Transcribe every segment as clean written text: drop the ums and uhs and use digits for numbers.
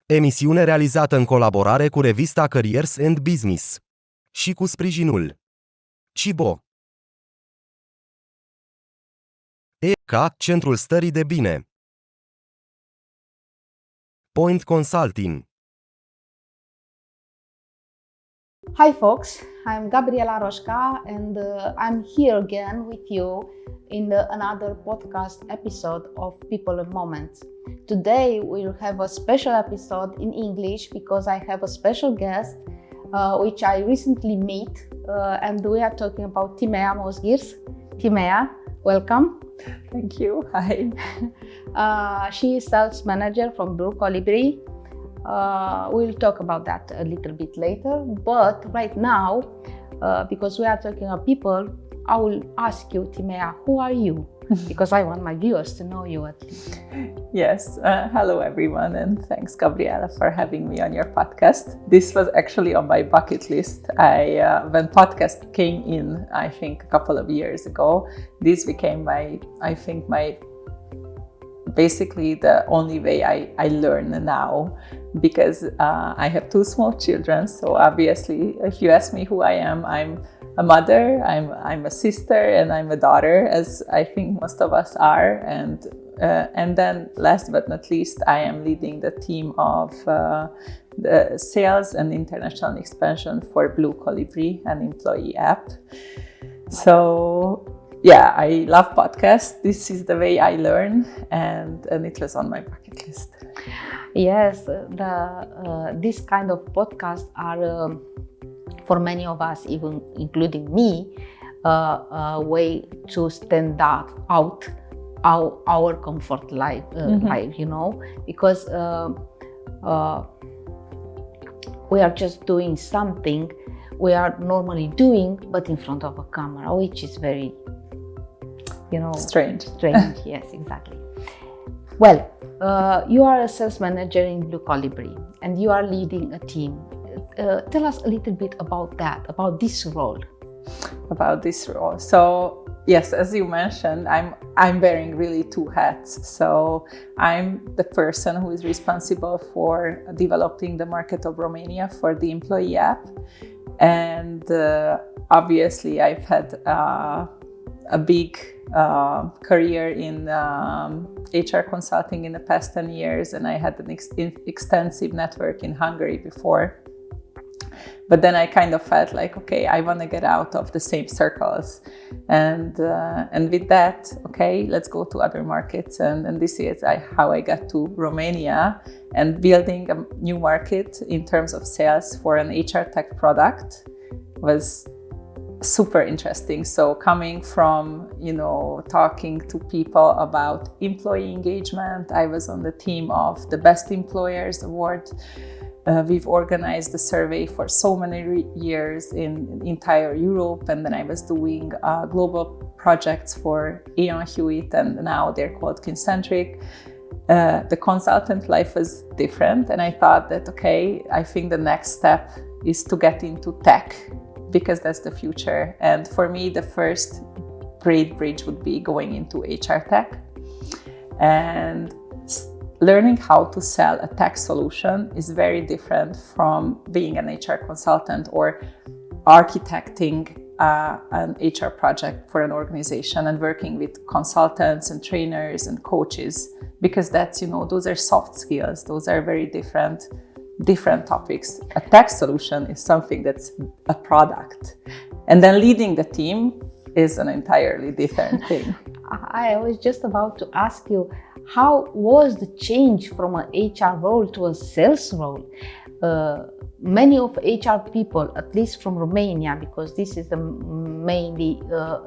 Emisiune realizată în colaborare cu revista Careers and Business și cu sprijinul Cibo. EK, Centrul Stării de Bine. Point Consulting. Hi folks, I'm Gabriela Roșca and I'm here again with you in another podcast episode of People and Moments. Today we'll have a special episode in English because I have a special guest which I recently met and we are talking about Timea Mozgirs. Timea, welcome. Thank you. Hi. She is sales manager from Blue Colibri. We'll talk about that a little bit later, but right now, because we are talking about people, I will ask you, Timea, who are you? Because I want my viewers to know you at least. Yes. Hello, everyone, and thanks, Gabriela, for having me on your podcast. This was actually on my bucket list. When podcast came in, I think a couple of years ago, this became basically the only way I learn now, because I have two small children. So obviously, if you ask me who I am, I'm a mother, I'm a sister, and I'm a daughter, as I think most of us are. And then last but not least, I am leading the team of the sales and international expansion for Blue Colibri, an employee app. So yeah, I love podcasts. This is the way I learn, and it was on my bucket list. Yes, this kind of podcasts are, for many of us, even including me, a way to stand out our comfort life, because we are just doing something we are normally doing, but in front of a camera, which is very strange. Yes, exactly. Well, you are a sales manager in Blue Colibri and you are leading a team. Tell us a little bit about that, about this role. So yes, as you mentioned, I'm wearing really two hats. So I'm the person who is responsible for developing the market of Romania for the employee app. And obviously I've had a big career in HR consulting in the past 10 years, and I had an extensive network in Hungary before. But then I kind of felt like, okay, I want to get out of the same circles, and with that, okay, let's go to other markets, and this is how I got to Romania and building a new market in terms of sales for an HR tech product was super interesting. So coming from, talking to people about employee engagement, I was on the team of the Best Employers Award. We've organized the survey for so many years in entire Europe, and then I was doing global projects for Aon Hewitt, and now they're called Kincentric. The consultant life was different, and I thought that, okay, I think the next step is to get into tech, because that's the future. And for me, the first great bridge would be going into HR tech. And learning how to sell a tech solution is very different from being an HR consultant or architecting an HR project for an organization and working with consultants and trainers and coaches, because that's, those are soft skills. Those are very different topics. A tech solution is something that's a product, and then leading the team is an entirely different thing. I was just about to ask you, how was the change from an HR role to a sales role? Many of HR people, at least from Romania, because this is the mainly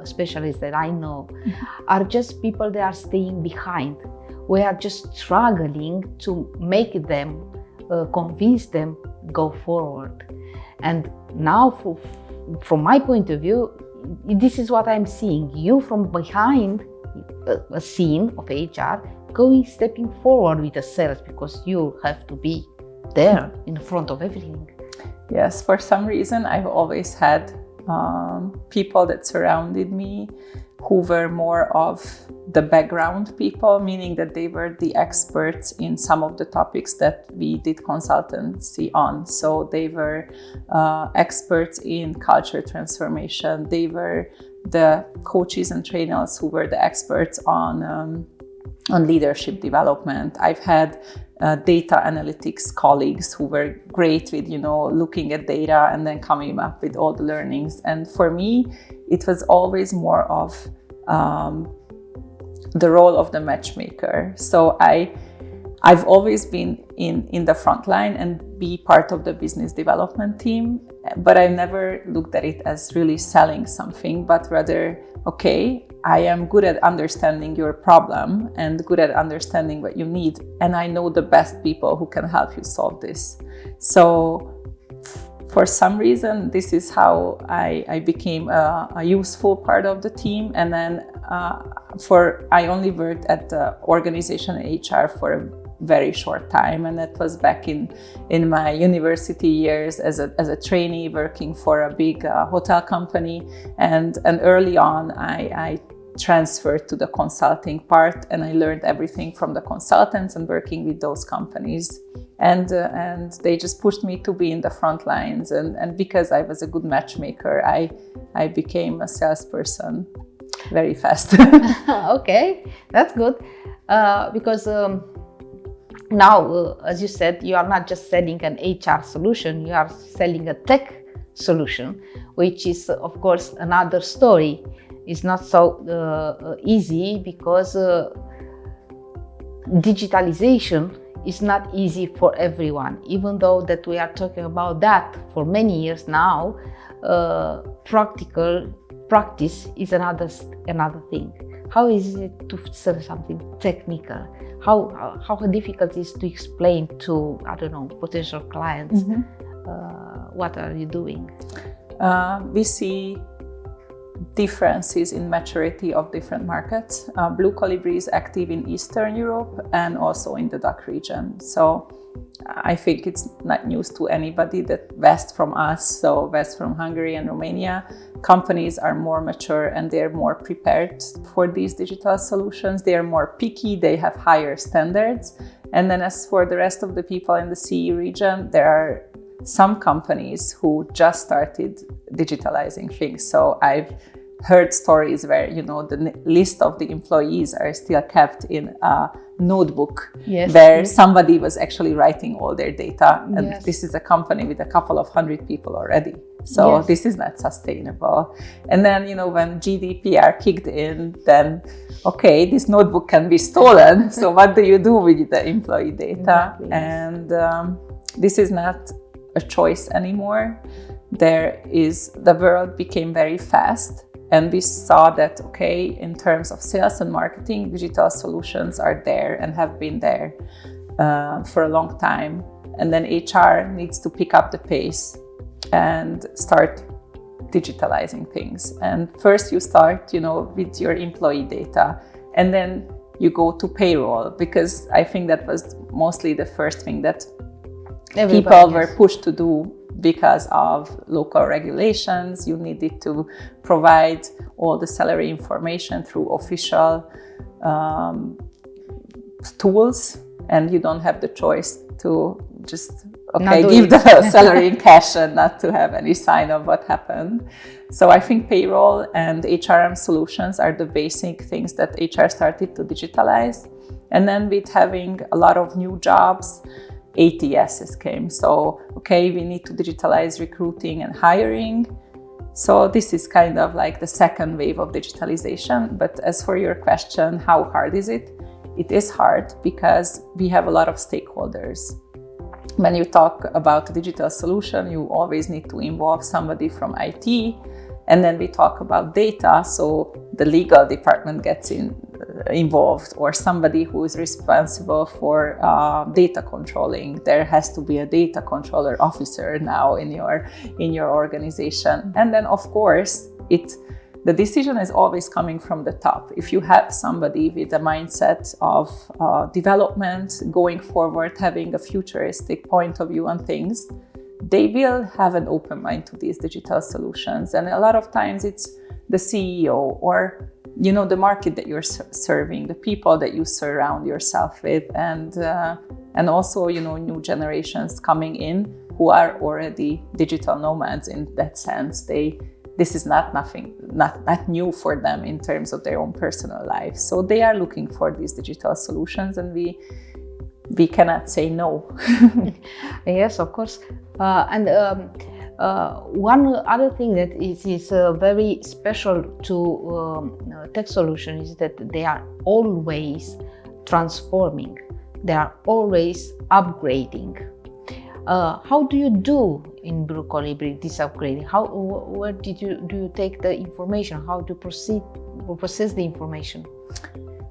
specialists that I know, are just people that are staying behind. We are just struggling to make them convince them go forward. And now from my point of view, this is what I'm seeing. You from behind a scene of HR stepping forward with the sales, because you have to be there in front of everything. Yes, for some reason I've always had people that surrounded me who were more of the background people, meaning that they were the experts in some of the topics that we did consultancy on. So they were experts in culture transformation. They were the coaches and trainers who were the experts on leadership development. I've had data analytics colleagues who were great with, looking at data and then coming up with all the learnings. And for me, it was always more of the role of the matchmaker. So I've always been in the front line and be part of the business development team, but I never looked at it as really selling something, but rather, okay, I am good at understanding your problem and good at understanding what you need, and I know the best people who can help you solve this. So for some reason, this is how I became a useful part of the team. And then I only worked at the organization HR for a very short time, and that was back in my university years as a trainee working for a big hotel company. And early on, I transferred to the consulting part, and I learned everything from the consultants and working with those companies. And they just pushed me to be in the front lines. And because I was a good matchmaker, I became a salesperson very fast. Okay, that's good. Because now, as you said, you are not just selling an HR solution, you are selling a tech solution, which is, of course, another story. It's not so easy because digitalization is not easy for everyone. Even though that we are talking about that for many years now, practical practice is another thing. How is it to sell something technical? How difficult is to explain to, potential clients, what are you doing? We see differences in maturity of different markets. Blue Colibri is active in Eastern Europe and also in the DACH region. So I think it's not news to anybody that west from us, so west from Hungary and Romania, companies are more mature and they're more prepared for these digital solutions. They are more picky, they have higher standards. And then as for the rest of the people in the CE region, there are some companies who just started digitalizing things. So I've heard stories where, the list of the employees are still kept in a notebook, where somebody was actually writing all their data. And this is a company with a couple of hundred people already. So this is not sustainable. And then, when GDPR kicked in, then, okay, this notebook can be stolen. So what do you do with the employee data? And this is not a choice anymore. The world became very fast, and we saw that, okay, in terms of sales and marketing, digital solutions are there and have been there for a long time. And then HR needs to pick up the pace and start digitalizing things. And first you start, with your employee data, and then you go to payroll, because I think that was mostly the first thing that people were pushed to do because of local regulations. You needed to provide all the salary information through official tools, and you don't have the choice to just give the salary in cash and not to have any sign of what happened. So I think payroll and HRM solutions are the basic things that HR started to digitalize. And then with having a lot of new jobs, ATSs came. So, we need to digitalize recruiting and hiring. So this is kind of like the second wave of digitalization. But as for your question, how hard is it? It is hard because we have a lot of stakeholders. When you talk about a digital solution, you always need to involve somebody from IT. And then we talk about data, so the legal department gets involved, or somebody who is responsible for data controlling. There has to be a data controller officer now in your organization. And then, of course, the decision is always coming from the top. If you have somebody with a mindset of development, going forward, having a futuristic point of view on things, they will have an open mind to these digital solutions. And a lot of times it's the CEO or the market that you're serving, the people that you surround yourself with, and also new generations coming in who are already digital nomads in that sense. This is not new for them in terms of their own personal life. So they are looking for these digital solutions, and we cannot say no. Yes, of course. One other thing that is very special to tech solutions is that they are always transforming. They are always upgrading. How do you do in Blue Colibri this upgrading? Where do you take the information? How do you proceed or process the information?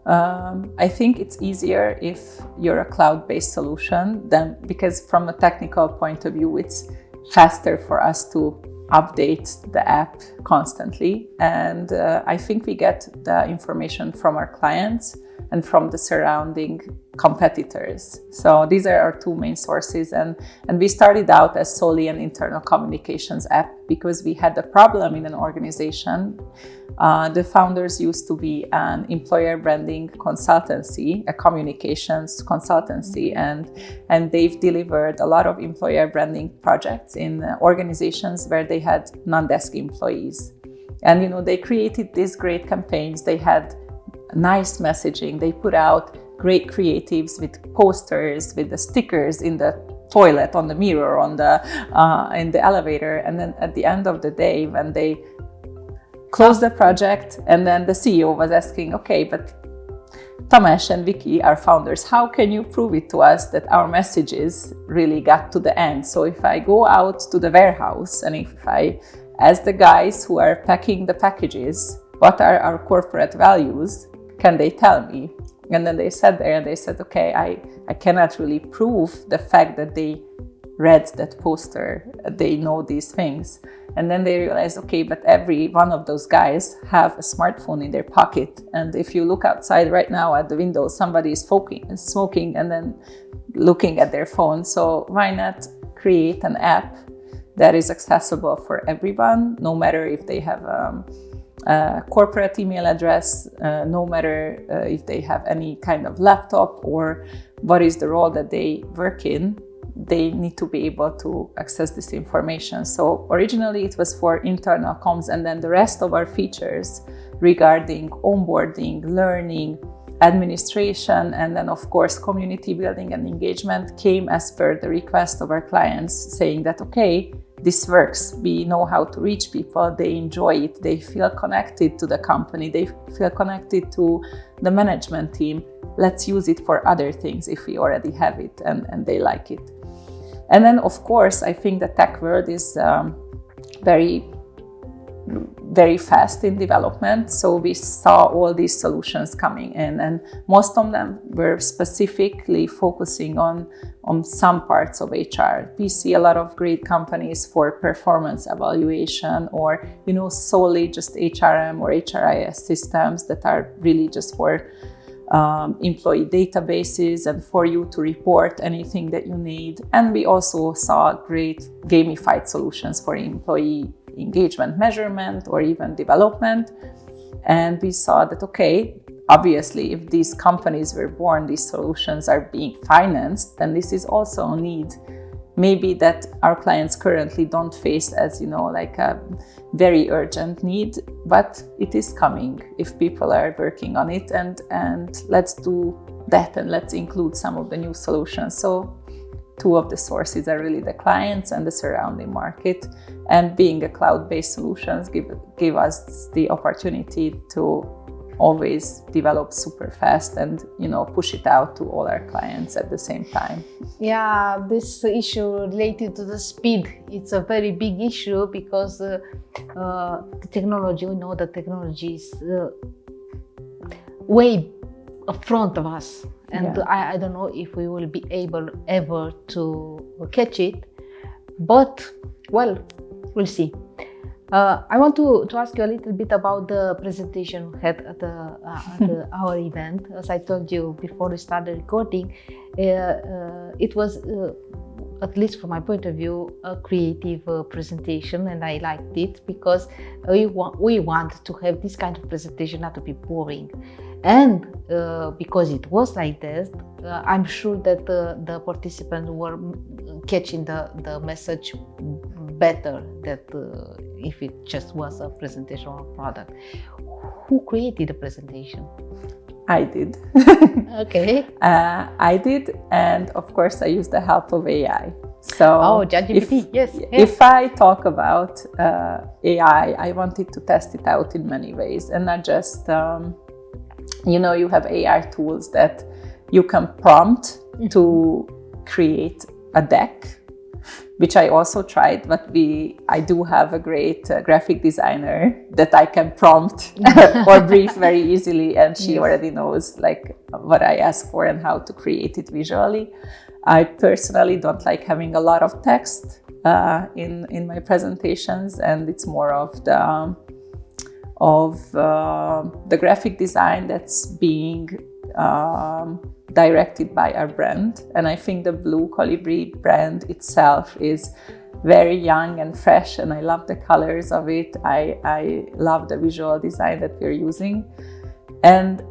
I think it's easier if you're a cloud-based solution because from a technical point of view, it's faster for us to update the app constantly. And I think we get the information from our clients and from the surrounding competitors. So these are our two main sources. And we started out as solely an internal communications app because we had a problem in an organization. The founders used to be an employer branding consultancy, a communications consultancy, and they've delivered a lot of employer branding projects in organizations where they had non-desk employees. And they created these great campaigns. They had nice messaging. They put out great creatives with posters, with the stickers in the toilet, on the mirror, in the elevator. And then at the end of the day, when they closed the project, and then the CEO was asking, okay, but Tamás and Vicky, our founders, how can you prove it to us that our messages really got to the end? So if I go out to the warehouse and if I ask the guys who are packing the packages, what are our corporate values, can they tell me? And then they sat there and they said, okay, I cannot really prove the fact that they read that poster, they know these things. And then they realized, okay, but every one of those guys have a smartphone in their pocket. And if you look outside right now at the window, somebody is smoking and then looking at their phone. So why not create an app that is accessible for everyone, no matter if they have a corporate email address, no matter if they have any kind of laptop or what is the role that they work in. They need to be able to access this information. So originally it was for internal comms, and then the rest of our features regarding onboarding, learning, administration, and then of course community building and engagement came as per the request of our clients, saying that, okay, this works. We know how to reach people. They enjoy it. They feel connected to the company. They feel connected to the management team. Let's use it for other things if we already have it and they like it. And then, of course, I think the tech world is very, very fast in development. So we saw all these solutions coming in, and most of them were specifically focusing on some parts of HR. We see a lot of great companies for performance evaluation, or solely just HRM or HRIS systems that are really just for employee databases and for you to report anything that you need. And we also saw great gamified solutions for employee engagement measurement or even development. And we saw that, okay, obviously, if these companies were born, these solutions are being financed, then this is also a need maybe that our clients currently don't face as, like a very urgent need, but it is coming if people are working on it, and let's do that and let's include some of the new solutions. So two of the sources are really the clients and the surrounding market, and being a cloud-based solutions give us the opportunity to always develop super fast and push it out to all our clients at the same time. Yeah, this issue related to the speed, it's a very big issue because the technology, we know the technology is way in front of us, and yeah. I don't know if we will be able ever to catch it, but well, we'll see. I want to ask you a little bit about the presentation we had at our event. As I told you before we started recording, it was at least from my point of view, a creative presentation, and I liked it because we want to have this kind of presentation not to be boring. And because it was like this, I'm sure that the participants were catching the message better than if it just was a presentation or a product. Who created the presentation? I did. Okay. I did, and of course I used the help of AI. So ChatGPT, yes. If I talk about AI, I wanted to test it out in many ways, and not just, you have AI tools that you can prompt to create a deck, which I also tried, but I do have a great graphic designer that I can prompt or brief very easily, and she already knows like what I ask for and how to create it visually. I personally don't like having a lot of text in my presentations, and it's more of the graphic design that's being directed by our brand. And I think the Blue Colibri brand itself is very young and fresh, and I love the colors of it. I love the visual design that we're using, and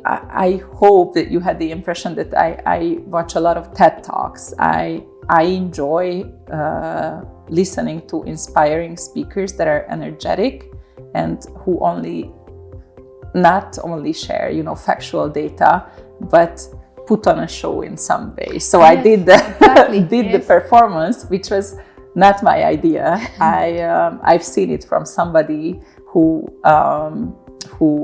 I hope that you had the impression that I watch a lot of TED Talks. I enjoy listening to inspiring speakers that are energetic and who not only share, factual data, but put on a show in some way. So I did the performance, which was not my idea. I've seen it from somebody who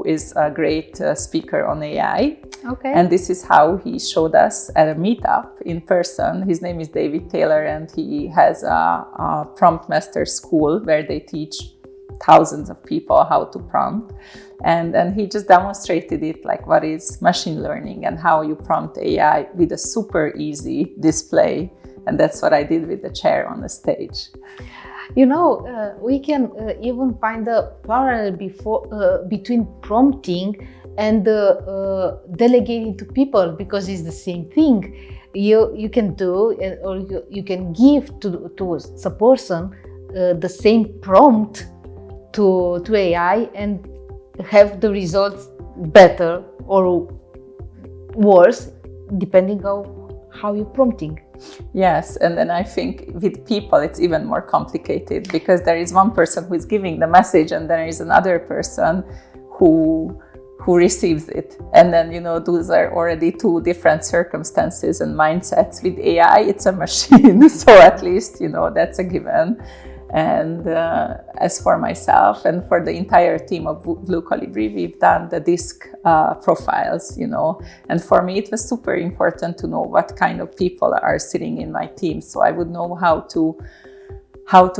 is a great speaker on AI. Okay. And this is how he showed us at a meetup in person. His name is David Taylor, and he has a prompt master school where they teach thousands of people how to prompt. And he just demonstrated it, like what is machine learning and how you prompt AI with a super easy display. And that's what I did with the chair on the stage. We can even find a parallel between prompting and delegating to people, because it's the same thing. You can do, or you can give to a person the same prompt to AI and have the results better or worse, depending on how you're prompting. Yes, and then I think with people it's even more complicated, because there is one person who is giving the message and there is another person who receives it. And then, those are already two different circumstances and mindsets. With AI, it's a machine, so at least, that's a given. And as for myself and for the entire team of Blue Colibri, we've done the disc profiles, and for me it was super important to know what kind of people are sitting in my team, so I would know how to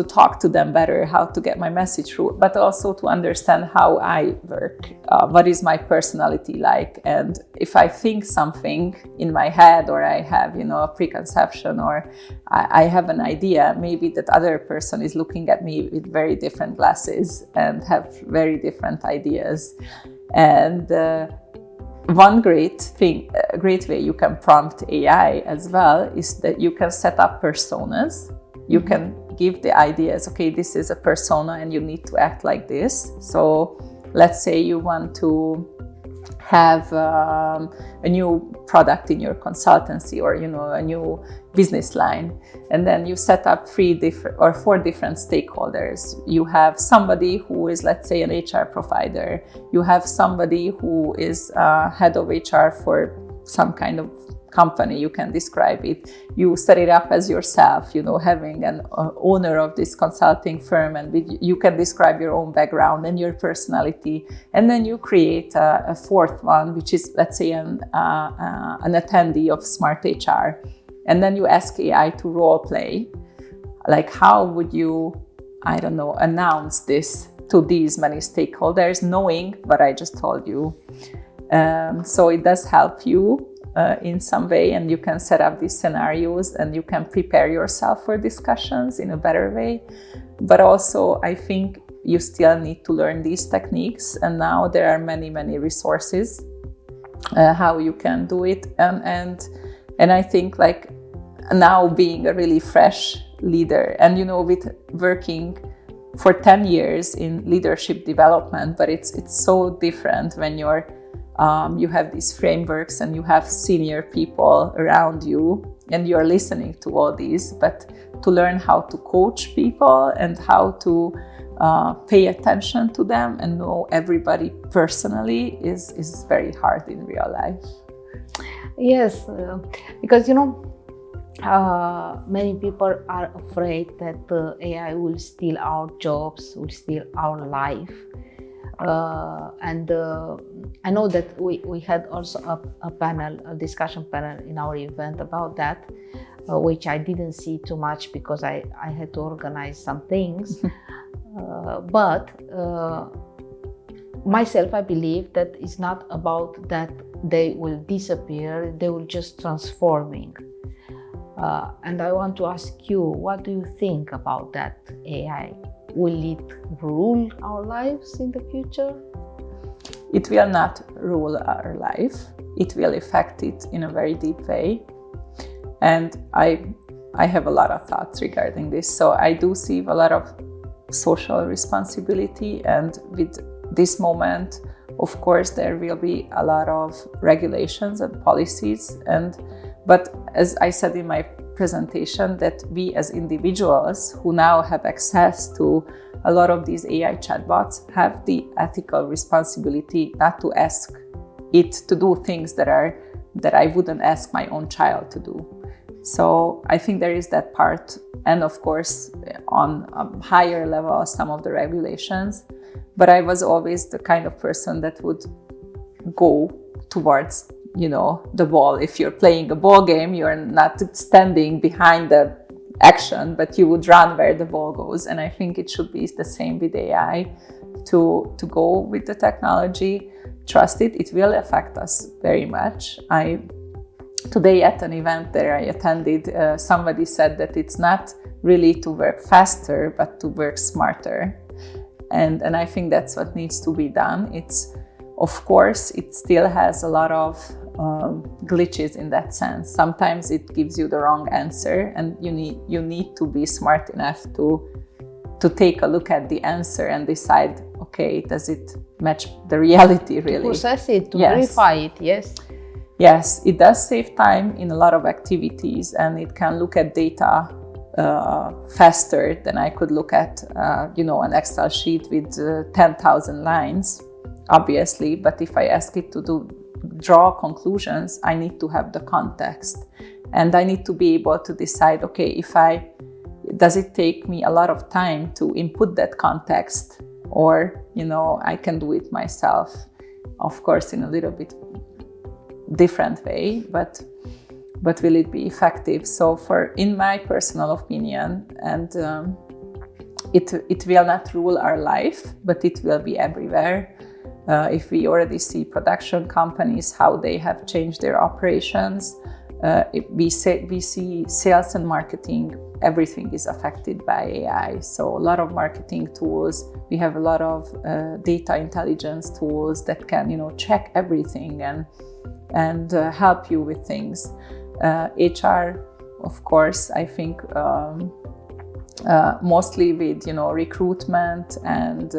talk to them better, how to get my message through, but also to understand how I work, what is my personality like. And if I think something in my head, or I have, a preconception, or I have an idea, maybe that other person is looking at me with very different glasses and have very different ideas. And one great way you can prompt AI as well is that you can set up personas. You can give the ideas, okay, this is a persona and you need to act like this. So let's say you want to have a new product in your consultancy, or a new business line, and then you set up 4 different stakeholders. You have somebody who is, let's say, an HR provider. You have somebody who is head of HR for some kind of company, you can describe it. You set it up as yourself, having an owner of this consulting firm, and you can describe your own background and your personality. And then you create a fourth one, which is, let's say, an attendee of Smart HR. And then you ask AI to role play. Like, how would you, announce this to these many stakeholders, knowing what I just told you? So it does help you in some way, and you can set up these scenarios and you can prepare yourself for discussions in a better way. But also, I think you still need to learn these techniques, and now there are many resources how you can do it. And I think, like, now being a really fresh leader. And with working for 10 years in leadership development, but it's so different when you have these frameworks and you have senior people around you and you're listening to all these, but to learn how to coach people and how to pay attention to them and know everybody personally is very hard in real life. Yes, because many people are afraid that AI will steal our jobs, will steal our life. And I know that we had also a discussion panel in our event about that, which I didn't see too much because I had to organize some things. But myself, I believe that it's not about that they will disappear, they will just transforming. And I want to ask you, what do you think about that AI? Will it rule our lives in the future? It will not rule our life. It will affect it in a very deep way. And I have a lot of thoughts regarding this. So I do see a lot of social responsibility, and with this moment, of course, there will be a lot of regulations and policies. But as I said in my presentation, that we as individuals who now have access to a lot of these AI chatbots have the ethical responsibility not to ask it to do things that I wouldn't ask my own child to do. So I think there is that part, and of course on a higher level some of the regulations. But I was always the kind of person that would go towards the ball. If you're playing a ball game, you're not standing behind the action, but you would run where the ball goes. And I think it should be the same with AI, to go with the technology, trust it. It will affect us very much. Today at an event that I attended, somebody said that it's not really to work faster, but to work smarter. And I think that's what needs to be done. Of course, it still has a lot of glitches in that sense. Sometimes it gives you the wrong answer, and you need to be smart enough to take a look at the answer and decide, okay, does it match the reality really? Process it, to Yes. verify it, yes. Yes, it does save time in a lot of activities, and it can look at data faster than I could look at an Excel sheet with 10,000 lines, obviously. But if I ask it to draw conclusions, I need to have the context, and I need to be able to decide, okay, does it take me a lot of time to input that context, or I can do it myself, of course in a little bit different way, but will it be effective? So in my personal opinion, and it will not rule our life, but it will be everywhere. If we already see production companies, how they have changed their operations, we see sales and marketing, everything is affected by AI. So a lot of marketing tools, we have a lot of data intelligence tools that can check everything and help you with things. HR, of course, I think mostly with recruitment and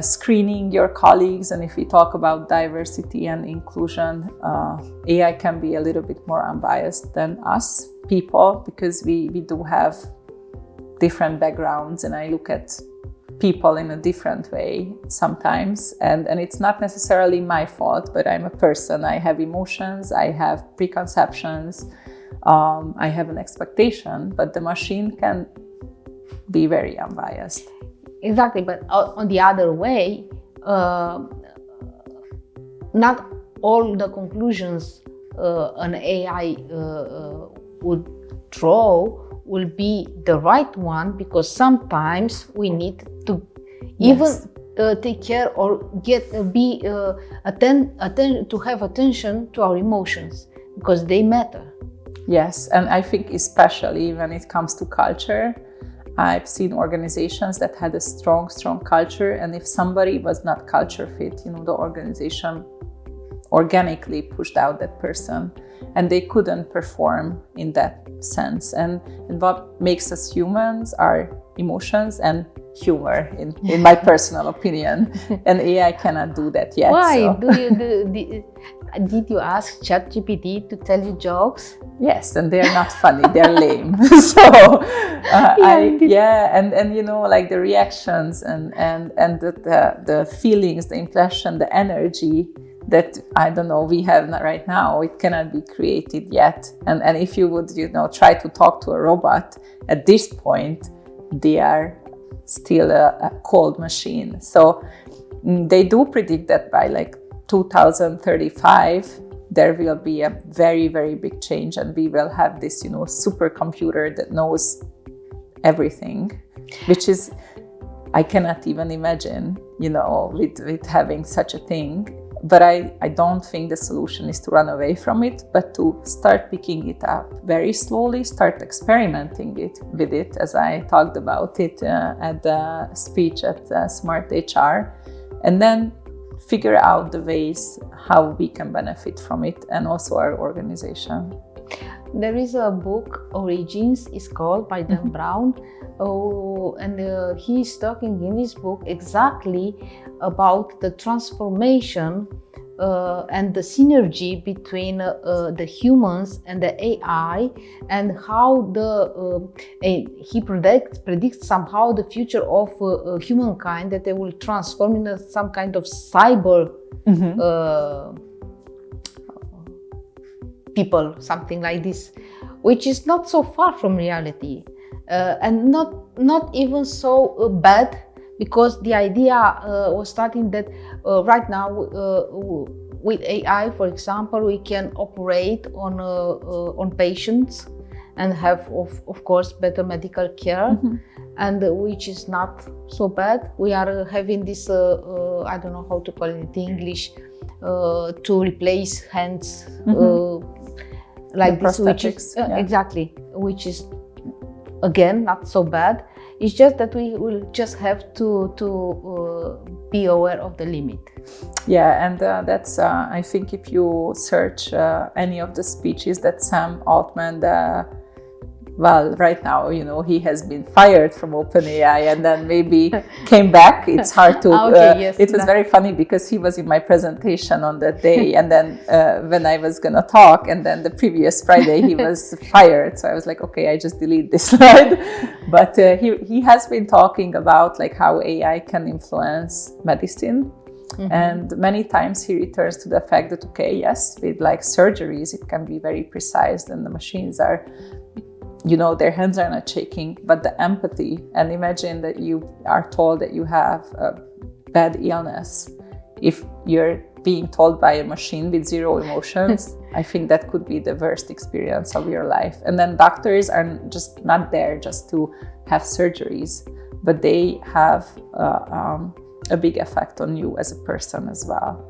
screening your colleagues. And if we talk about diversity and inclusion, AI can be a little bit more unbiased than us people, because we do have different backgrounds, and I look at people in a different way sometimes, and it's not necessarily my fault, but I'm a person. I have emotions, I have preconceptions, I have an expectation, but the machine can be very unbiased. Exactly, but on the other way, not all the conclusions an AI would draw will be the right one, because sometimes we need to even take care or to have attention to our emotions, because they matter. Yes, and I think especially when it comes to culture, I've seen organizations that had a strong culture, and if somebody was not culture fit, the organization organically pushed out that person. and they couldn't perform in that sense. And what makes us humans are emotions and humor, in my personal opinion. And AI cannot do that yet. Why? So. Did you ask ChatGPT to tell you jokes? Yes, and they're not funny, they're lame. So and you know, like the reactions and the feelings, the impression, the energy that, I don't know, we have right now, it cannot be created yet. And if you would, you know, try to talk to a robot at this point, they are still a cold machine. So they do predict that by like 2035 there will be a very, very big change, and we will have this, you know, supercomputer that knows everything, which is, I cannot even imagine, you know, with having such a thing. But I don't think the solution is to run away from it, but to start picking it up very slowly, start experimenting with it, as I talked about it at the speech at Smart HR, and then figure out the ways how we can benefit from it, and also our organization. There is a book, Origins, is called, by Dan Brown. And he's talking in this book exactly about the transformation and the synergy between the humans and the AI, and how he predicts somehow the future of humankind, that they will transform into some kind of cyber people, something like this, which is not so far from reality, and not even so bad, because the idea was starting that right now with AI, for example, we can operate on patients and have of course better medical care, and which is not so bad. We are having this I don't know how to call it in English, to replace hands, like this, which is exactly, which is again not so bad. It's just that we will just have to be aware of the limit. Yeah, and that's I think if you search any of the speeches that Sam Altman, well, right now, you know, he has been fired from OpenAI and then maybe came back. It's hard to. It was very funny because he was in my presentation on that day, and then when I was gonna talk, and then the previous Friday he was fired. So I was like, okay, I just delete this slide. But he has been talking about like how AI can influence medicine. And many times he returns to the fact that, okay, yes, with like surgeries, it can be very precise, and the machines are, you know, their hands are not shaking, but the empathy, and imagine that you are told that you have a bad illness. If you're being told by a machine with zero emotions, I think that could be the worst experience of your life. And then doctors are just not there just to have surgeries, but they have a big effect on you as a person as well.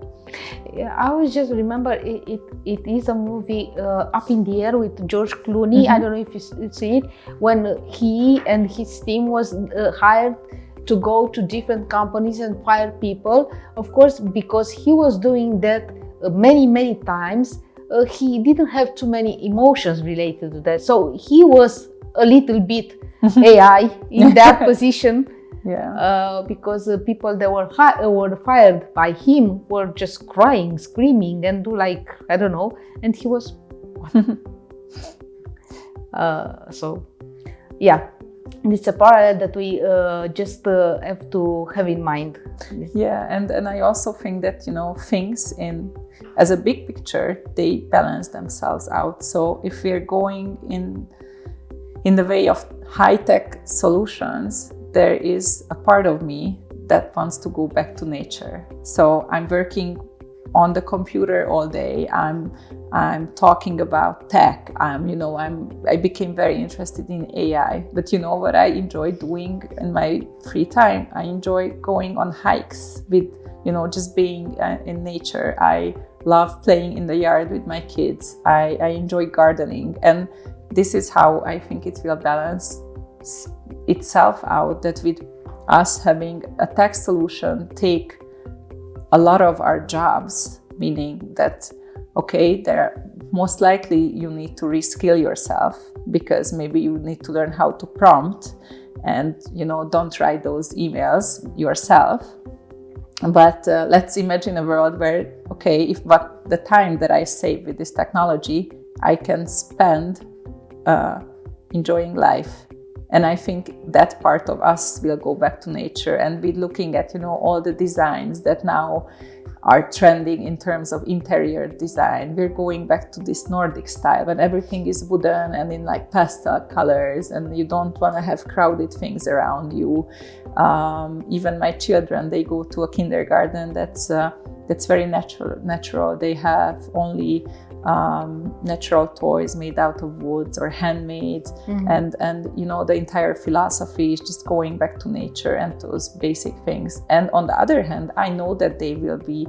Yeah, I always just remember it is a movie, Up in the Air, with George Clooney. I don't know if you see it, when he and his team was hired to go to different companies and fire people. Of course, because he was doing that many times, he didn't have too many emotions related to that. So he was a little bit AI in that position. Yeah. Because people that were fired by him were just crying, screaming, and do like, I don't know. And he was, so yeah, it's a parallel that we just have to have in mind. Yeah, and I also think that, you know, things as a big picture, they balance themselves out. So if we're going in the way of high-tech solutions, there is a part of me that wants to go back to nature. So I'm working on the computer all day. I'm talking about tech. I became very interested in AI. But you know what I enjoy doing in my free time? I enjoy going on hikes with, you know, just being in nature. I love playing in the yard with my kids. I enjoy gardening, and this is how I think it will balance itself out, that with us having a tech solution take a lot of our jobs, meaning that, okay, most likely you need to reskill yourself, because maybe you need to learn how to prompt and, don't write those emails yourself. But let's imagine a world where, if the time that I save with this technology, I can spend enjoying life. And I think that part of us will go back to nature and be looking at, all the designs that now are trending in terms of interior design. We're going back to this Nordic style when everything is wooden and in like pastel colors, and you don't want to have crowded things around you. Even my children, they go to a kindergarten that's very natural. They have only natural toys made out of woods or handmade, and the entire philosophy is just going back to nature and those basic things. And on the other hand, I know that they will be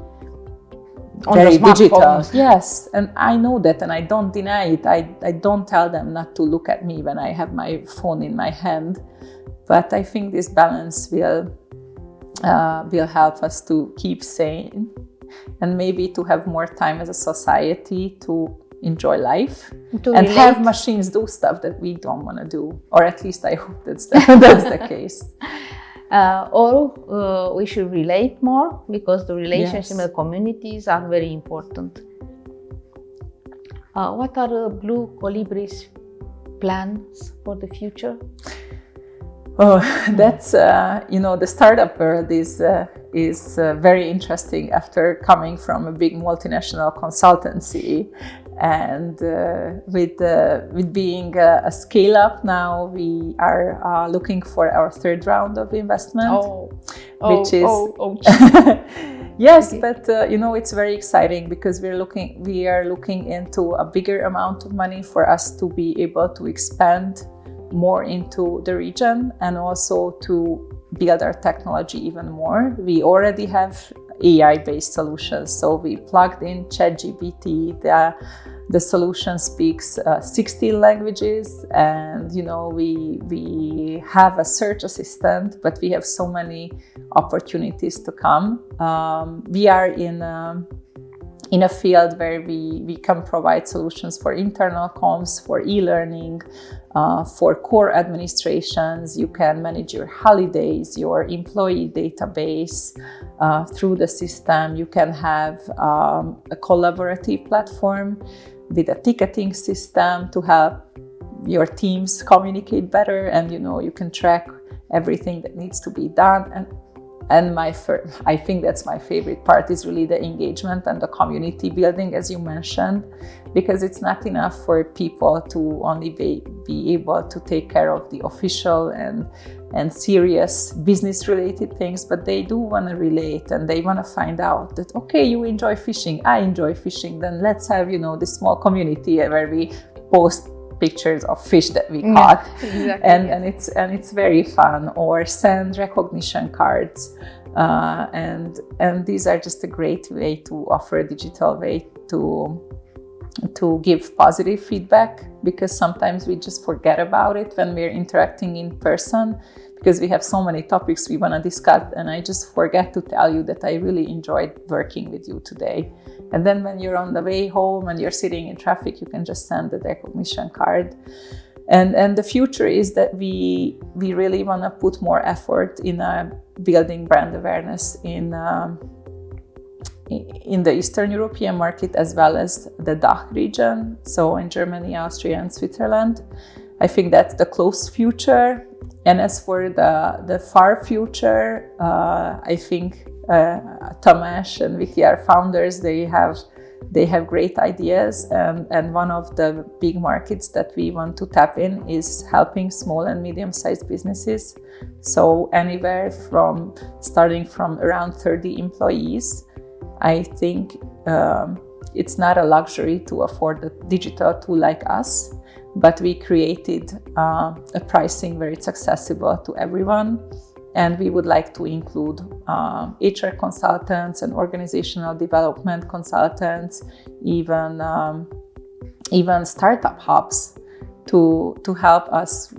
on very the digital. smartphones. Yes, and I know that, and I don't deny it. I don't tell them not to look at me when I have my phone in my hand, but I think this balance will help us to keep sane, and maybe to have more time as a society to enjoy life and have machines do stuff that we don't want to do, or at least I hope that's the case. Or we should relate more, because the relationship with communities are very important. What are Blue Colibri's plans for the future? Oh, that's the startup world is very interesting after coming from a big multinational consultancy, and with being a scale up now, we are looking for our third round of investment, which is yes, okay. But it's very exciting, because we are looking into a bigger amount of money for us to be able to expand more into the region and also to build our technology even more. We already have AI-based solutions, so we plugged in ChatGPT. The solution speaks 16 languages, and we have a search assistant, but we have so many opportunities to come. We are in a field where we can provide solutions for internal comms, for e-learning, for core administrations. You can manage your holidays, your employee database through the system. You can have a collaborative platform with a ticketing system to help your teams communicate better, and you can track everything that needs to be done. And I think that's my favorite part, is really the engagement and the community building, as you mentioned, because it's not enough for people to only be able to take care of the official and serious business-related things, but they do want to relate, and they want to find out that, you enjoy fishing, I enjoy fishing, then let's have, this small community where we post pictures of fish that we caught, exactly, and it's very fun, or send recognition cards, and these are just a great way to offer a digital way to give positive feedback, because sometimes we just forget about it when we're interacting in person, because we have so many topics we want to discuss, and I just forget to tell you that I really enjoyed working with you today. And then when you're on the way home and you're sitting in traffic, you can just send the recognition card. And the future is that we really want to put more effort in building brand awareness in the Eastern European market, as well as the DACH region, so in Germany, Austria, and Switzerland. I think that's the close future. And as for the far future, I think Tamás and Vicky are founders. They have great ideas, and one of the big markets that we want to tap in is helping small and medium-sized businesses. So anywhere from starting from around 30 employees. I think it's not a luxury to afford a digital tool like us, but we created a pricing where it's accessible to everyone. And we would like to include HR consultants and organizational development consultants, even startup hubs to help us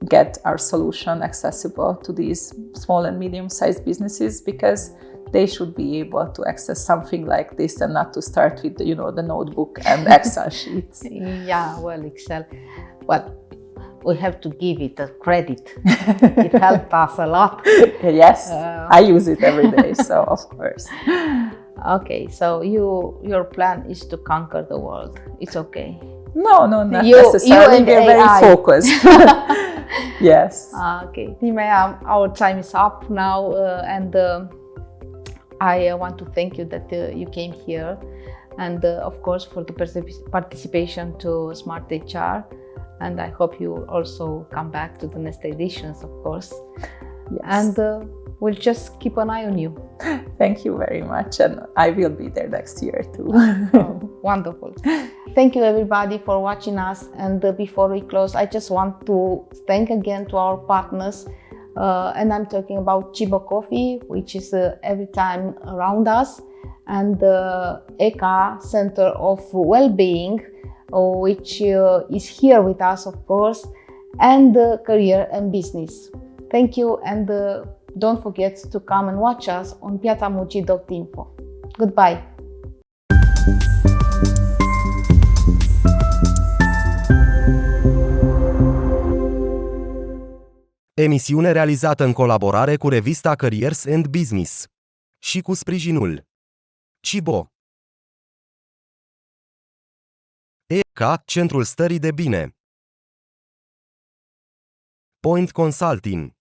get our solution accessible to these small and medium-sized businesses, because they should be able to access something like this and not to start with, the notebook and Excel sheets. Yeah, well, Excel. Well, we have to give it a credit. It helped us a lot. Yes, I use it every day, so of course. Okay, so your plan is to conquer the world. It's okay. No, not You necessarily. and We're very AI. focused. Yes. Okay, Timea, our time is up now, and I want to thank you that you came here, and of course for the participation to Smart HR. And I hope you also come back to the next editions, of course. Yes. And we'll just keep an eye on you. Thank you very much, and I will be there next year too. Oh, wonderful. Thank you everybody for watching us. And before we close, I just want to thank again to our partners. And I'm talking about Chiba Coffee, which is every time around us, and the ECA Center of Wellbeing, which is here with us, of course, and Career and Business. Thank you, and don't forget to come and watch us on piațamuncii.info. Goodbye! Emisiune realizată în colaborare cu revista Careers and Business și cu sprijinul Cibo, ECA, Centrul Stării de Bine, Point Consulting,